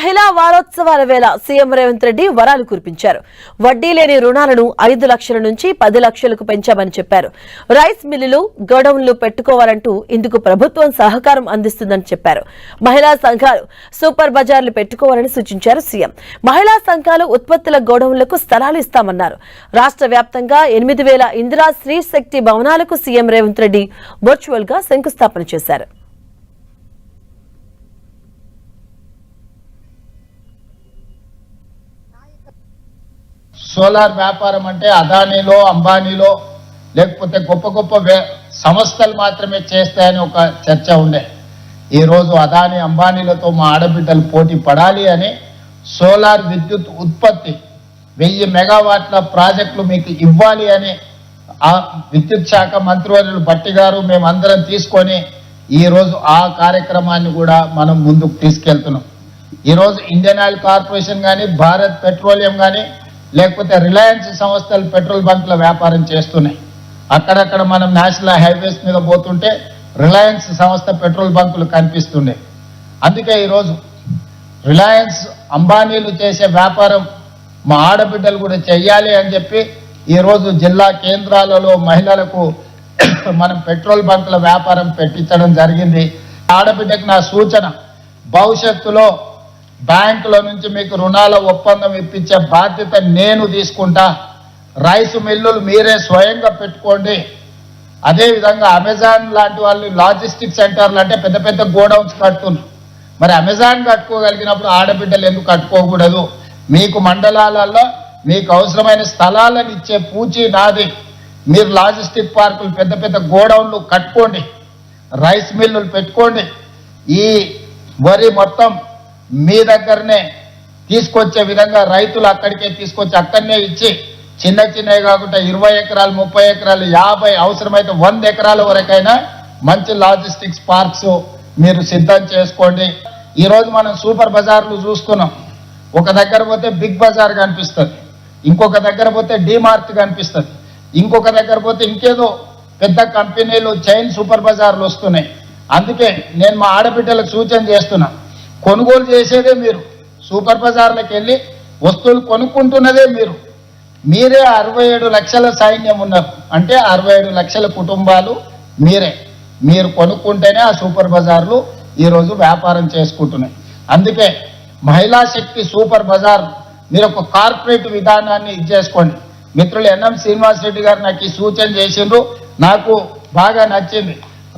మహిళా వారోత్సవాల వేళ సీఎం రేవంత్ రెడ్డి వరాలు కురిపించారు. వడ్డీ లేని రుణాలను 5 లక్షల నుంచి 10 లక్షలకు పెంచామని చెప్పారు. రైస్ మిల్లులు, గోడౌన్లు పెట్టుకోవాలంటూ ఇందుకు ప్రభుత్వం సహకారం అందిస్తుందని చెప్పారు. మహిళా సంఘాలు సూపర్ బజార్లు పెట్టుకోవాలని సూచించారు సీఎం. మహిళా సంఘాలు ఉత్పత్తుల గోడౌన్లకు స్థలాలు ఇస్తామన్నారు. రాష్ట్ర వ్యాప్తంగా 8,000 ఇందిరా స్త్రీ శక్తి భవనాలకు సీఎం రేవంత్ రెడ్డి వర్చువల్ గా శంకుస్థాపన చేశారు. సోలార్ వ్యాపారం అంటే అదానీలో, అంబానీలో లేకపోతే గొప్ప గొప్ప సంస్థలు మాత్రమే చేస్తాయని ఒక చర్చ ఉండే. ఈరోజు అదానీ, అంబానీలతో మా ఆడబిడ్డలు పోటీ పడాలి అని సోలార్ విద్యుత్ ఉత్పత్తి 1000 మెగావాట్ల ప్రాజెక్టులు మీకు ఇవ్వాలి అని ఆ విద్యుత్ శాఖ మంత్రివర్యులు భట్టి గారు మేమందరం తీసుకొని ఈరోజు ఆ కార్యక్రమాన్ని కూడా మనం ముందుకు తీసుకెళ్తున్నాం. ఈరోజు ఇండియన్ ఆయిల్ కార్పొరేషన్ కానీ, భారత్ పెట్రోలియం కానీ, లేకపోతే రిలయన్స్ సంస్థలు పెట్రోల్ బంకుల వ్యాపారం చేస్తున్నాయి. అక్కడక్కడ మనం నేషనల్ హైవేస్ మీద పోతుంటే రిలయన్స్ సంస్థ పెట్రోల్ బంకులు కనిపిస్తుండే. అందుకే ఈరోజు రిలయన్స్, అంబానీలు చేసే వ్యాపారం మా ఆడబిడ్డలు కూడా చెయ్యాలి అని చెప్పి ఈరోజు జిల్లా కేంద్రాలలో మహిళలకు మనం పెట్రోల్ బంకుల వ్యాపారం పెట్టించడం జరిగింది. ఆడబిడ్డకు నా సూచన, భవిష్యత్తులో బ్యాంకుల నుంచి మీకు రుణాల ఒప్పందం ఇప్పించే బాధ్యత నేను తీసుకుంటా. రైస్ మిల్లులు మీరే స్వయంగా పెట్టుకోండి. అదేవిధంగా అమెజాన్ లాంటి వాళ్ళు లాజిస్టిక్ సెంటర్లు అంటే పెద్ద పెద్ద గోడౌన్స్ కడుతున్నారు. మరి అమెజాన్ కట్టుకోగలిగినప్పుడు ఆడబిడ్డలు ఎందుకు కట్టుకోకూడదు? మీకు మండలాలలో మీకు అవసరమైన స్థలాలను ఇచ్చే పూచి నాది. మీరు లాజిస్టిక్ పార్కులు, పెద్ద పెద్ద గోడౌన్లు కట్టుకోండి, రైస్ మిల్లులు పెట్టుకోండి. ఈ వరి మొత్తం మీ దగ్గరనే తీసుకొచ్చే విధంగా రైతులు అక్కడికే తీసుకొచ్చి అక్కడనే ఇచ్చి చిన్న చిన్నవి కాకుండా 20 ఎకరాలు, 30 ఎకరాలు, 50, అవసరమైతే 100 ఎకరాల వరకైనా మంచి లాజిస్టిక్స్ పార్క్స్ మీరు సిద్ధం చేసుకోండి. ఈరోజు మనం సూపర్ బజార్లు చూస్తున్నాం. ఒక దగ్గర పోతే బిగ్ బజార్ కనిపిస్తుంది, ఇంకొక దగ్గర పోతే డిమార్ట్ కనిపిస్తుంది, ఇంకొక దగ్గర పోతే ఇంకేదో పెద్ద కంపెనీలు, చైన్ సూపర్ బజార్లు వస్తున్నాయి. అందుకే నేను మా ఆడబిడ్డలకు సూచన చేస్తున్నా, కొనుగోలు చేసేదే మీరు, సూపర్ బజార్లకు వెళ్ళి వస్తువులు కొనుక్కుంటున్నదే మీరు. మీరే 67 లక్షల సైన్యం ఉన్నారు అంటే 67 లక్షల కుటుంబాలు మీరు కొనుక్కుంటేనే ఆ సూపర్ బజార్లు ఈరోజు వ్యాపారం చేసుకుంటున్నాయి. అందుకే మహిళా శక్తి సూపర్ బజార్ మీరు ఒక కార్పొరేట్ విధానాన్ని ఇచ్చేసుకోండి. మిత్రులు ఎన్ఎం శ్రీనివాస్ రెడ్డి గారు నాకు ఈ సూచన చేసిండ్రు, నాకు బాగా నచ్చింది.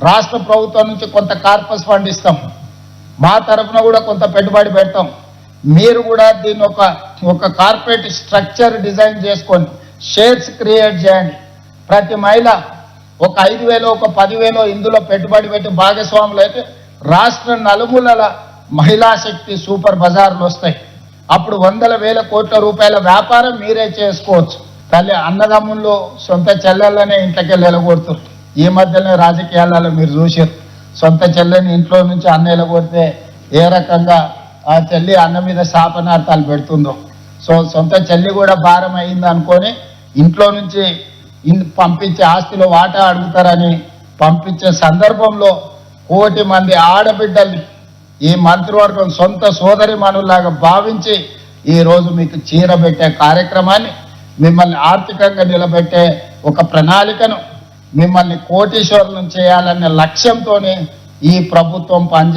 రాష్ట్ర ప్రభుత్వం నుంచి కొంత కార్పస్ ఫండ్ ఇస్తాం, మా తరఫున కూడా కొంత పెట్టుబడి పెడతాం. మీరు కూడా దీన్ని ఒక కార్పొరేట్ స్ట్రక్చర్ డిజైన్ చేసుకొని షేర్స్ క్రియేట్ చేయండి. ప్రతి మహిళ ఒక 5,000, ఒక 10,000 ఇందులో పెట్టుబడి పెట్టి భాగస్వాములు అయితే రాష్ట్ర నలుమూలల మహిళా శక్తి సూపర్ బజార్లు వస్తాయి. అప్పుడు 100,000 కోట్ల రూపాయల వ్యాపారం మీరే చేసుకోవచ్చు. తల్లి అన్నదమ్ముళ్ళు సొంత చెల్లెళ్ళనే ఇంట్లోకి ఎలగొడుతారు. ఈ మధ్యనే రాజకీయాలలో మీరు చూసారు, సొంత చెల్లెని ఇంట్లో నుంచి అన్న ఎలగొడితే ఏ రకంగా ఆ చెల్లి అన్న మీద శాపనార్థాలు పెడుతుందో. సో సొంత చెల్లి కూడా భారం అయింది అనుకొని ఇంట్లో నుంచి పంపించే ఆస్తిలో వాటా అడుగుతారని పంపించే సందర్భంలో 1 కోటి మంది ఆడబిడ్డల్ని ఈ మంత్రివర్గం సొంత సోదరి మనులాగా భావించి ఈరోజు మీకు చీరబెట్టే కార్యక్రమాన్ని, మిమ్మల్ని ఆర్థికంగా నిలబెట్టే ఒక ప్రణాళికను, మిమ్మల్ని కోటీశ్వరులను చేయాలనే లక్ష్యంతోనే ఈ ప్రభుత్వం పనిచేస్తుంది.